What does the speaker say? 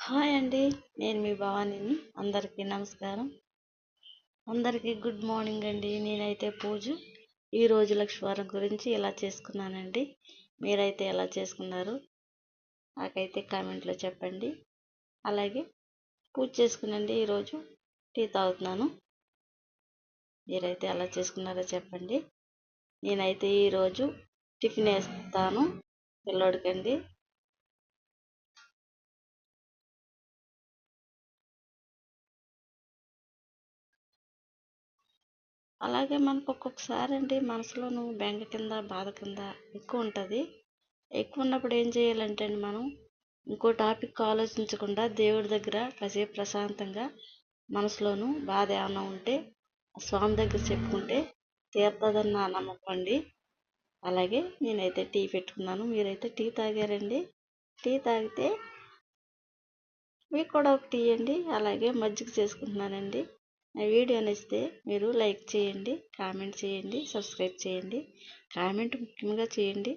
Hi అండి. నేను మీ భవానీని. అందరికీ నమస్కారం. అందరికీ గుడ్ మార్నింగ్ అండి. నేనైతే పూజ ఈరోజు లక్ష్మీవారం గురించి ఇలా చేసుకున్నానండి. మీరైతే ఎలా చేసుకున్నారు నాకైతే కామెంట్లో చెప్పండి. అలాగే పూజ చేసుకునండి. ఈరోజు టీ తాగుతున్నాను. మీరైతే ఎలా చేసుకున్నారో చెప్పండి. నేనైతే ఈరోజు టిఫిన్ వేస్తాను పిల్లోడికండి. అలాగే మనకు ఒక్కొక్కసారి అండి మనసులోను బెంగ కింద బాధ కింద ఎక్కువ ఉంటుంది. ఎక్కువ ఉన్నప్పుడు ఏం చేయాలంటే అండి మనం ఇంకో టాపిక్ ఆలోచించకుండా దేవుడి దగ్గర కాసేపు ప్రశాంతంగా మనసులోను బాధ ఏమైనా ఉంటే స్వామి దగ్గర చెప్పుకుంటే తీరుతుందని నా నమ్మకం అండి. అలాగే నేనైతే టీ పెట్టుకున్నాను. మీరైతే టీ తాగారండి. టీ తాగితే మీకు కూడా ఒక టీ అండి. అలాగే మజ్జిగ చేసుకుంటున్నానండి. నా వీడియో నచ్చితే మీరు లైక్ చేయండి, కామెంట్ చేయండి, సబ్స్క్రైబ్ చేయండి. కామెంట్ ముఖ్యంగా చేయండి.